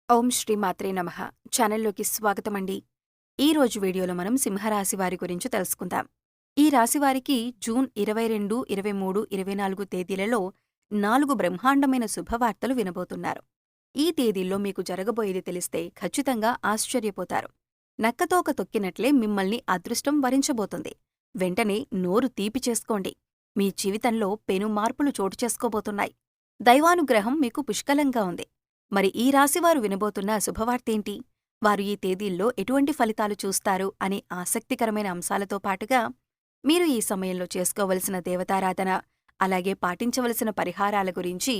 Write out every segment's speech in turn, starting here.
ఓం శ్రీ మాత్రే నమః. ఛానల్లోకి స్వాగతమండి. ఈ రోజు వీడియోలో మనం సింహరాశి వారి గురించి తెలుసుకుందాం. ఈ రాశి వారికి జూన్ 22, 23, 24 తేదీలలో 4 బ్రహ్మాండమైన శుభవార్తలు వినబోతున్నారు. ఈ తేదీల్లో మీకు జరగబోయేది తెలిస్తే ఖచ్చితంగా ఆశ్చర్యపోతారు. నక్కతోక తొక్కినట్లే మిమ్మల్ని అదృష్టం వరించబోతుంది. వెంటనే నోరు తీపి చేసుకోండి. మీ జీవితంలో పెను మార్పులు చోటు చేసుకోబోతున్నాయి. దైవానుగ్రహం మీకు పుష్కలంగా ఉంది. మరి ఈ రాశివారు వినబోతున్న శుభవార్తేంటి? వారు ఈ తేదీల్లో ఎటువంటి ఫలితాలు చూస్తారు అనే ఆసక్తికరమైన అంశాలతో పాటుగా మీరు ఈ సమయంలో చేసుకోవలసిన దేవతారాధన, అలాగే పాటించవలసిన పరిహారాల గురించి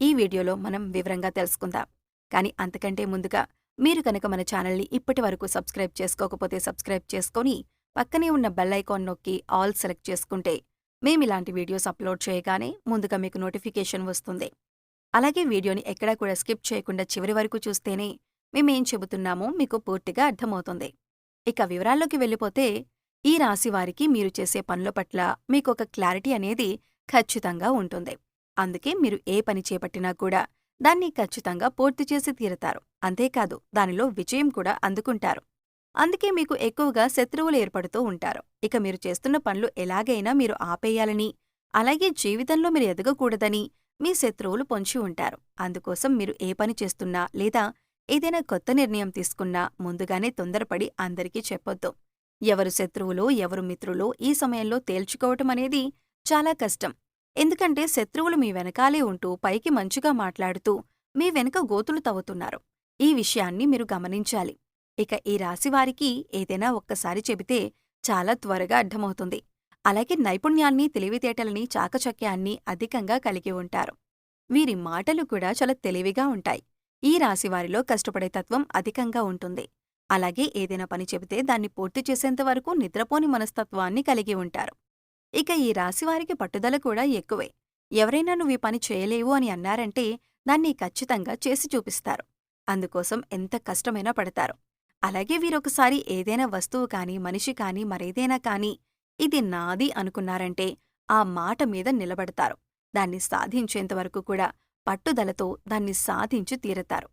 ఈ వీడియోలో మనం వివరంగా తెలుసుకుందాం. కానీ అంతకంటే ముందుగా మీరు కనుక మన ఛానల్ని ఇప్పటివరకు సబ్స్క్రైబ్ చేసుకోకపోతే సబ్స్క్రైబ్ చేసుకొని పక్కనే ఉన్న బెల్ ఐకాన్ నొక్కి ఆల్ సెలెక్ట్ చేసుకుంటే మేమిలాంటి వీడియోస్ అప్లోడ్ చేయగానే ముందుగా మీకు నోటిఫికేషన్ వస్తుంది. అలాగే వీడియోని ఎక్కడా కూడా స్కిప్ చేయకుండా చివరి వరకు చూస్తేనే మేమేం చెబుతున్నామో మీకు పూర్తిగా అర్థమవుతుంది. ఇక వివరాల్లోకి వెళ్ళిపోతే ఈ రాశివారికి మీరు చేసే పనుల పట్ల మీకొక క్లారిటీ అనేది ఖచ్చితంగా ఉంటుంది. అందుకే మీరు ఏ పని చేపట్టినా కూడా దాన్ని ఖచ్చితంగా పూర్తి చేసి తీరతారు. అంతేకాదు దానిలో విజయం కూడా అందుకుంటారు. అందుకే మీకు ఎక్కువగా శత్రువులు ఏర్పడుతూ ఉంటారు. ఇక మీరు చేస్తున్న పనులు ఎలాగైనా మీరు ఆపేయాలని, అలాగే జీవితంలో మీరు ఎదగకూడదని మీ శత్రువులు పొంచి ఉంటారు. అందుకోసం మీరు ఏ పని చేస్తున్నా లేదా ఏదైనా కొత్త నిర్ణయం తీసుకున్నా ముందుగానే తొందరపడి అందరికీ చెప్పొద్దు. ఎవరు శత్రువులో ఎవరు మిత్రులో ఈ సమయంలో తేల్చుకోవటం అనేది చాలా కష్టం. ఎందుకంటే శత్రువులు మీ వెనకాలే ఉంటూ పైకి మంచిగా మాట్లాడుతూ మీ వెనుక గోతులు తవ్వుతున్నారు. ఈ విషయాన్ని మీరు గమనించాలి. ఇక ఈ రాశివారికి ఏదైనా ఒక్కసారి చెబితే చాలా త్వరగా అర్థమవుతుంది. అలాగే నైపుణ్యాన్ని, తెలివితేటలని, చాకచక్యాన్ని అధికంగా కలిగి ఉంటారు. వీరి మాటలు కూడా చాలా తెలివిగా ఉంటాయి. ఈ రాశివారిలో కష్టపడే తత్వం అధికంగా ఉంటుంది. అలాగే ఏదైనా పని చెబితే దాన్ని పూర్తి చేసేంతవరకు నిద్రపోని మనస్తత్వాన్ని కలిగి ఉంటారు. ఇక ఈ రాశివారికి పట్టుదల కూడా ఎక్కువే. ఎవరైనా నువ్వీ పని చేయలేవు అని అన్నారంటే దాన్ని ఖచ్చితంగా చేసి చూపిస్తారు. అందుకోసం ఎంత కష్టమైనా పడతారు. అలాగే వీరొకసారి ఏదైనా వస్తువు కానీ, మనిషి కానీ, మరేదైనా కానీ ఇది నాది అనుకున్నారంటే ఆ మాట మీద నిలబడతారు. దాన్ని సాధించేంతవరకు కూడా పట్టుదలతో దాన్ని సాధించి తీరతారు.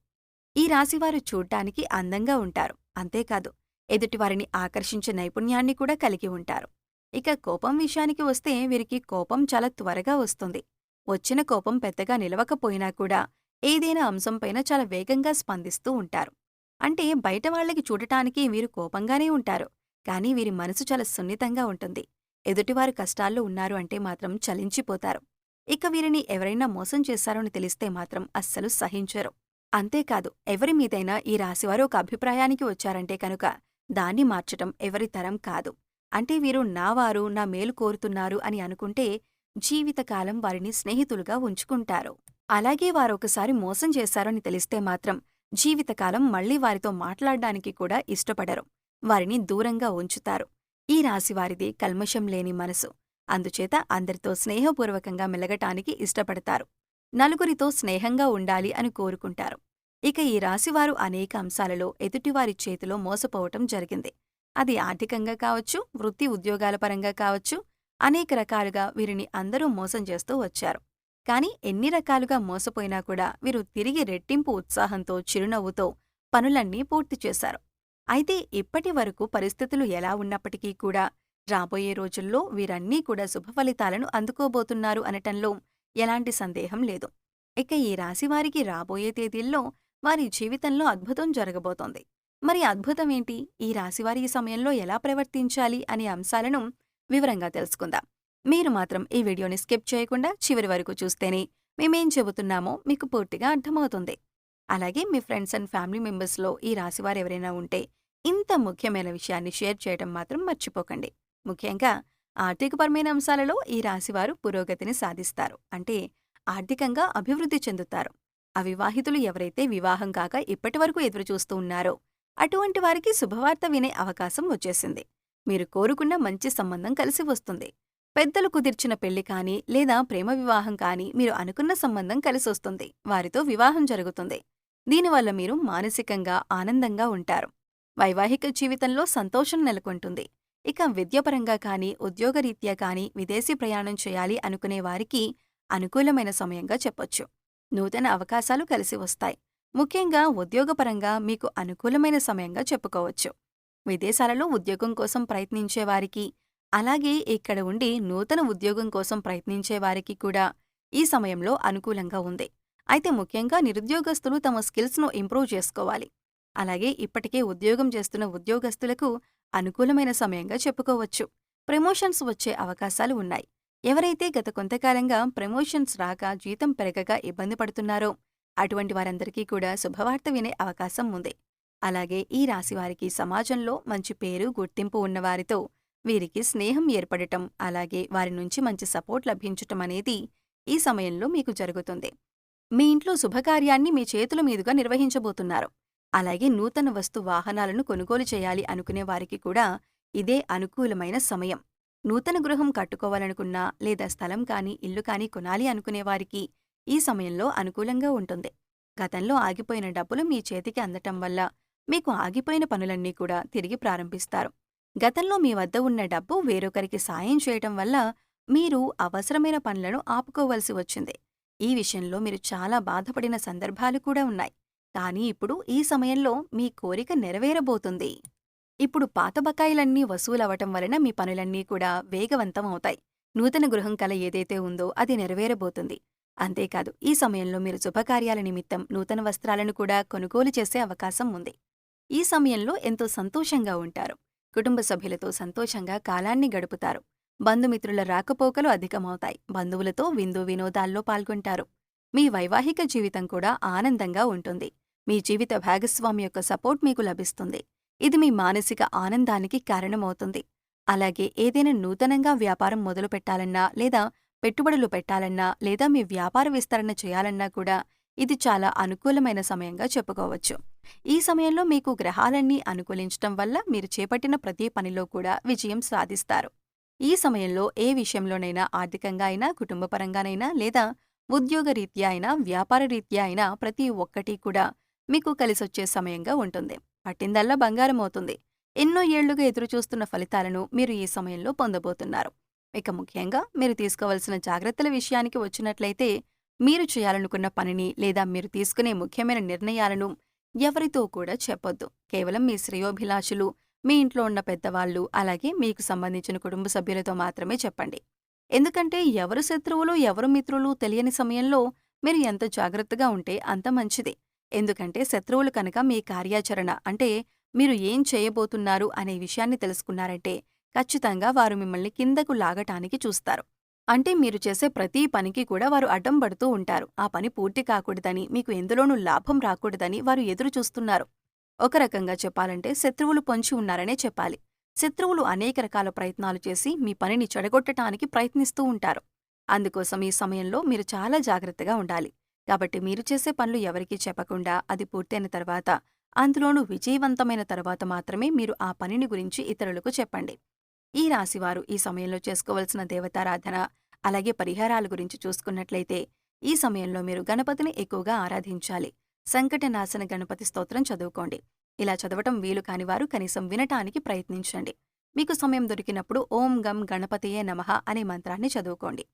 ఈ రాశివారు చూడ్డానికి అందంగా ఉంటారు. అంతేకాదు ఎదుటివారిని ఆకర్షించే నైపుణ్యాన్ని కూడా కలిగి ఉంటారు. ఇక కోపం విషయానికి వస్తే వీరికి కోపం చాలా త్వరగా వస్తుంది. వచ్చిన కోపం పెద్దగా నిలవకపోయినా కూడా ఏదైనా అంశంపైన చాలా వేగంగా స్పందిస్తూ ఉంటారు. అంటే బయట వాళ్ళకి చూడటానికి వీరు కోపంగానే ఉంటారు. కానీ వీరి మనసు చాలా సున్నితంగా ఉంటుంది. ఎదుటివారు కష్టాల్లో ఉన్నారు అంటే మాత్రం చలించిపోతారు. ఇక వీరిని ఎవరైనా మోసం చేశారని తెలిస్తే మాత్రం అస్సలు సహించరు. అంతేకాదు ఎవరి మీదైనా ఈ రాశివారు ఒక అభిప్రాయానికి వచ్చారంటే కనుక దాన్ని మార్చటం ఎవరి తరం కాదు. అంటే వీరు నావారు, నా మేలు కోరుతున్నారు అని అనుకుంటే జీవితకాలం వారిని స్నేహితులుగా ఉంచుకుంటారు. అలాగే వారొకసారి మోసం చేశారని తెలిస్తే మాత్రం జీవితకాలం మళ్లీ వారితో మాట్లాడ్డానికి కూడా ఇష్టపడరు. వారిని దూరంగా ఉంచుతారు. ఈ రాశివారిది కల్మషం లేని మనసు. అందుచేత అందరితో స్నేహపూర్వకంగా మెలగటానికి ఇష్టపడతారు. నలుగురితో స్నేహంగా ఉండాలి అని కోరుకుంటారు. ఇక ఈ రాశివారు అనేక అంశాలలో ఎదుటివారి చేతిలో మోసపోవటం జరిగింది. అది ఆర్థికంగా కావచ్చు, వృత్తి ఉద్యోగాల పరంగా కావచ్చు, అనేక రకాలుగా వీరిని అందరూ మోసం చేస్తూ వచ్చారు. కాని ఎన్ని రకాలుగా మోసపోయినా కూడా వీరు తిరిగి రెట్టింపు ఉత్సాహంతో, చిరునవ్వుతో పనులన్నీ పూర్తి చేశారు. అయితే ఇప్పటి వరకు పరిస్థితులు ఎలా ఉన్నప్పటికీ కూడా రాబోయే రోజుల్లో వీరన్నీ కూడా శుభఫలితాలను అందుకోబోతున్నారు అనటంలో ఎలాంటి సందేహం లేదు. ఇక ఈ రాశివారికి రాబోయే తేదీల్లో వారి జీవితంలో అద్భుతం జరగబోతోంది. మరి అద్భుతమేంటి? ఈ రాశివారి ఈ సమయంలో ఎలా ప్రవర్తించాలి అనే అంశాలను వివరంగా తెలుసుకుందాం. మీరు మాత్రం ఈ వీడియోని స్కిప్ చేయకుండా చివరి వరకు చూస్తేనే మేమేం చెబుతున్నామో మీకు పూర్తిగా అర్థమవుతుంది. అలాగే మీ ఫ్రెండ్స్ అండ్ ఫ్యామిలీ మెంబర్స్లో ఈ రాశివారు ఎవరైనా ఉంటే ఇంత ముఖ్యమైన విషయాన్ని షేర్ చేయటం మాత్రం మర్చిపోకండి. ముఖ్యంగా ఆర్థికపరమైన అంశాలలో ఈ రాశివారు పురోగతిని సాధిస్తారు. అంటే ఆర్థికంగా అభివృద్ధి చెందుతారు. అవివాహితులు ఎవరైతే వివాహం కాక ఇప్పటివరకు ఎదురుచూస్తూ ఉన్నారో అటువంటి వారికి శుభవార్త వినే అవకాశం వచ్చేసింది. మీరు కోరుకున్న మంచి సంబంధం కలిసి వస్తుంది. పెద్దలు కుదిర్చిన పెళ్లి కానీ లేదా ప్రేమ వివాహం కానీ మీరు అనుకున్న సంబంధం కలిసొస్తుంది. వారితో వివాహం జరుగుతుంది. దీనివల్ల మీరు మానసికంగా ఆనందంగా ఉంటారు. వైవాహిక జీవితంలో సంతోషం నెలకొంటుంది. ఇక విద్యాపరంగా కానీ, ఉద్యోగరీత్యా కానీ విదేశీ ప్రయాణం చేయాలి అనుకునే వారికి అనుకూలమైన సమయంగా చెప్పొచ్చు. నూతన అవకాశాలు కలిసి వస్తాయి. ముఖ్యంగా ఉద్యోగపరంగా మీకు అనుకూలమైన సమయంగా చెప్పుకోవచ్చు. విదేశాలలో ఉద్యోగం కోసం ప్రయత్నించే వారికి, అలాగే ఇక్కడ ఉండి నూతన ఉద్యోగం కోసం ప్రయత్నించే వారికి కూడా ఈ సమయంలో అనుకూలంగా ఉంది. అయితే ముఖ్యంగా నిరుద్యోగస్తులు తమ స్కిల్స్‌ను ఇంప్రూవ్ చేసుకోవాలి. అలాగే ఇప్పటికే ఉద్యోగం చేస్తున్న ఉద్యోగస్తులకు అనుకూలమైన సమయంగా చెప్పుకోవచ్చు. ప్రమోషన్స్ వచ్చే అవకాశాలు ఉన్నాయి. ఎవరైతే గత కొంతకాలంగా ప్రమోషన్స్ రాక జీతం పెరగక ఇబ్బంది పడుతున్నారో అటువంటి వారందరికీ కూడా శుభవార్త వినే అవకాశం ఉంది. అలాగే ఈ రాశివారికి సమాజంలో మంచి పేరు, గుర్తింపు ఉన్నవారితో వీరికి స్నేహం ఏర్పడటం, అలాగే వారి నుంచి మంచి సపోర్ట్ లభించటం అనేది ఈ సమయంలో మీకు జరుగుతుంది. మీ ఇంట్లో శుభకార్యాన్ని మీ చేతుల మీదుగా నిర్వహించబోతున్నారు. అలాగే నూతన వాహనాలను కొనుగోలు చేయాలి అనుకునే వారికి కూడా ఇదే అనుకూలమైన సమయం. నూతన గృహం కట్టుకోవాలనుకున్నా లేదా స్థలం కానీ ఇల్లు కానీ కొనాలి అనుకునే వారికి ఈ సమయంలో అనుకూలంగా ఉంటుంది. గతంలో ఆగిపోయిన డబ్బులు మీ చేతికి అందటం వల్ల మీకు ఆగిపోయిన పనులన్నీ కూడా తిరిగి ప్రారంభిస్తారు. గతంలో మీ వద్ద ఉన్న డబ్బు వేరొకరికి సాయం చేయటం వల్ల మీరు అవసరమైన పనులను ఆపుకోవలసి వచ్చింది. ఈ విషయంలో మీరు చాలా బాధపడిన సందర్భాలు కూడా ఉన్నాయి. కానీ ఇప్పుడు ఈ సమయంలో మీ కోరిక నెరవేరబోతుంది. ఇప్పుడు పాత బకాయిలన్నీ వసూలవటం వలన మీ పనులన్నీ కూడా వేగవంతం అవుతాయి. నూతన గృహం కల ఏదైతే ఉందో అది నెరవేరబోతుంది. అంతేకాదు ఈ సమయంలో మీరు శుభకార్యాల నిమిత్తం నూతన వస్త్రాలను కూడా కొనుగోలు చేసే అవకాశం ఉంది. ఈ సమయంలో ఎంతో సంతోషంగా ఉంటారు. కుటుంబ సభ్యులతో సంతోషంగా కాలాన్ని గడుపుతారు. బంధుమిత్రుల రాకపోకలు అధికమవుతాయి. బంధువులతో విందు వినోదాల్లో పాల్గొంటారు. మీ వైవాహిక జీవితం కూడా ఆనందంగా ఉంటుంది. మీ జీవిత భాగస్వామి యొక్క సపోర్ట్ మీకు లభిస్తుంది. ఇది మీ మానసిక ఆనందానికి కారణమవుతుంది. అలాగే ఏదైనా నూతనంగా వ్యాపారం మొదలు పెట్టాలన్నా లేదా పెట్టుబడులు పెట్టాలన్నా లేదా మీ వ్యాపార విస్తరణ చేయాలన్నా కూడా ఇది చాలా అనుకూలమైన సమయంగా చెప్పుకోవచ్చు. ఈ సమయంలో మీకు గ్రహాలన్నీ అనుకూలించటం వల్ల మీరు చేపట్టిన ప్రతి పనిలో కూడా విజయం సాధిస్తారు. ఈ సమయంలో ఏ విషయంలోనైనా ఆర్థికంగా అయినా, కుటుంబపరంగానైనా లేదా ఉద్యోగరీత్యా అయినా, వ్యాపార రీత్యా అయినా ప్రతి ఒక్కటి కూడా మీకు కలిసొచ్చే సమయంగా ఉంటుంది. పట్టిందల్లా బంగారమవుతుంది. ఎన్నో ఏళ్లుగా ఎదురుచూస్తున్న ఫలితాలను మీరు ఈ సమయంలో పొందబోతున్నారు. ఇక ముఖ్యంగా మీరు తీసుకోవలసిన జాగ్రత్తల విషయానికి వచ్చినట్లయితే, మీరు చేయాలనుకున్న పనిని లేదా మీరు తీసుకునే ముఖ్యమైన నిర్ణయాలను ఎవరితో కూడా చెప్పొద్దు. కేవలం మీ శ్రేయోభిలాషులు, మీ ఇంట్లో ఉన్న పెద్దవాళ్లు, అలాగే మీకు సంబంధించిన కుటుంబ సభ్యులతో మాత్రమే చెప్పండి. ఎందుకంటే ఎవరు శత్రువులు, ఎవరు మిత్రులు తెలియని సమయంలో మీరు ఎంత జాగ్రత్తగా ఉంటే అంత మంచిది. ఎందుకంటే శత్రువులు కనుక మీ కార్యాచరణ అంటే మీరు ఏం చేయబోతున్నారు అనే విషయాన్ని తెలుసుకున్నారంటే ఖచ్చితంగా వారు మిమ్మల్ని కిందకు లాగటానికి చూస్తారు. అంటే మీరు చేసే ప్రతి పనికి కూడా వారు అడ్డం పడుతూ ఉంటారు. ఆ పని పూర్తి కాకూడదని, మీకు ఎందులోనూ లాభం రాకూడదని వారు ఎదురు చూస్తున్నారు. ఒక రకంగా చెప్పాలంటే శత్రువులు పొంచి ఉన్నారనే చెప్పాలి. శత్రువులు అనేక రకాల ప్రయత్నాలు చేసి మీ పనిని చెడగొట్టటానికి ప్రయత్నిస్తూ ఉంటారు. అందుకోసం ఈ సమయంలో మీరు చాలా జాగ్రత్తగా ఉండాలి. కాబట్టి మీరు చేసే పనులు ఎవరికీ చెప్పకుండా అది పూర్తయిన తర్వాత, అందులోనూ విజయవంతమైన తర్వాత మాత్రమే మీరు ఆ పనిని గురించి ఇతరులకు చెప్పండి. ఈ రాశివారు ఈ సమయంలో చేసుకోవలసిన దేవతారాధన, అలాగే పరిహారాల గురించి చూసుకున్నట్లయితే ఈ సమయంలో మీరు గణపతిని ఎక్కువగా ఆరాధించాలి. సంకటనాశన గణపతి స్తోత్రం చదువుకోండి. ఇలా చదవటం వీలు కానివారు కనీసం వినటానికి ప్రయత్నించండి. మీకు సమయం దొరికినప్పుడు ఓం గం గణపతియే నమః అనే మంత్రాన్ని చదువుకోండి.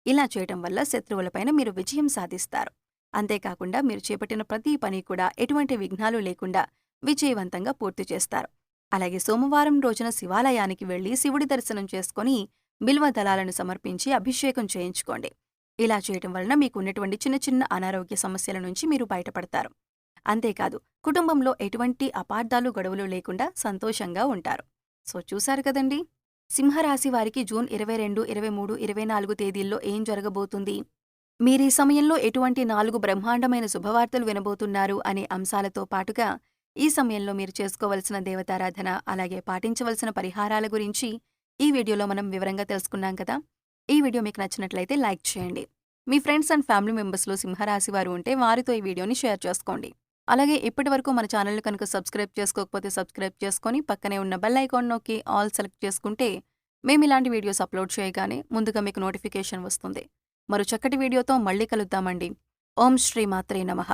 ఇలా చేయటం వల్ల శత్రువులపైన మీరు విజయం సాధిస్తారు. అంతేకాకుండా మీరు చేపట్టిన ప్రతి పని కూడా ఎటువంటి విఘ్నాలు లేకుండా విజయవంతంగా పూర్తి చేస్తారు. అలాగే సోమవారం రోజున శివాలయానికి వెళ్లి శివుడి దర్శనం చేసుకుని బిల్వ దళాలను సమర్పించి అభిషేకం చేయించుకోండి. ఇలా చేయటం వలన మీకు ఉన్నటువంటి చిన్న చిన్న అనారోగ్య సమస్యల నుంచి మీరు బయటపడతారు. అంతేకాదు కుటుంబంలో ఎటువంటి అపార్థాలు, గొడవలు లేకుండా సంతోషంగా ఉంటారు. సో చూశారు కదండి, సింహరాశి వారికి జూన్ 22, 23, 24 తేదీల్లో ఏం జరగబోతుంది, మీరీ సమయంలో ఎటువంటి 4 బ్రహ్మాండమైన శుభవార్తలు వినబోతున్నారు అనే అంశాలతో పాటుగా ఈ సమయంలో మీరు చేసుకోవలసిన దేవతారాధన, అలాగే పాటించవలసిన పరిహారాల గురించి ఈ వీడియోలో మనం వివరంగా తెలుసుకున్నాం కదా. ఈ వీడియో మీకు నచ్చినట్లయితే లైక్ చేయండి. మీ ఫ్రెండ్స్ అండ్ ఫ్యామిలీ మెంబర్స్లో సింహరాశి వారు ఉంటే వారితో ఈ వీడియోని షేర్ చేసుకోండి. అలాగే ఇప్పటివరకు మన ఛానల్ని కనుక సబ్స్క్రైబ్ చేసుకోకపోతే సబ్స్క్రైబ్ చేసుకొని పక్కనే ఉన్న బెల్ ఐకాన్ నొక్కి ఆల్ సెలెక్ట్ చేసుకుంటే మేము ఇలాంటి వీడియోస్ అప్లోడ్ చేయగానే ముందుగా మీకు నోటిఫికేషన్ వస్తుంది. మరో చక్కటి వీడియోతో మళ్ళీ కలుద్దామండి. ఓం శ్రీ మాత్రే నమః.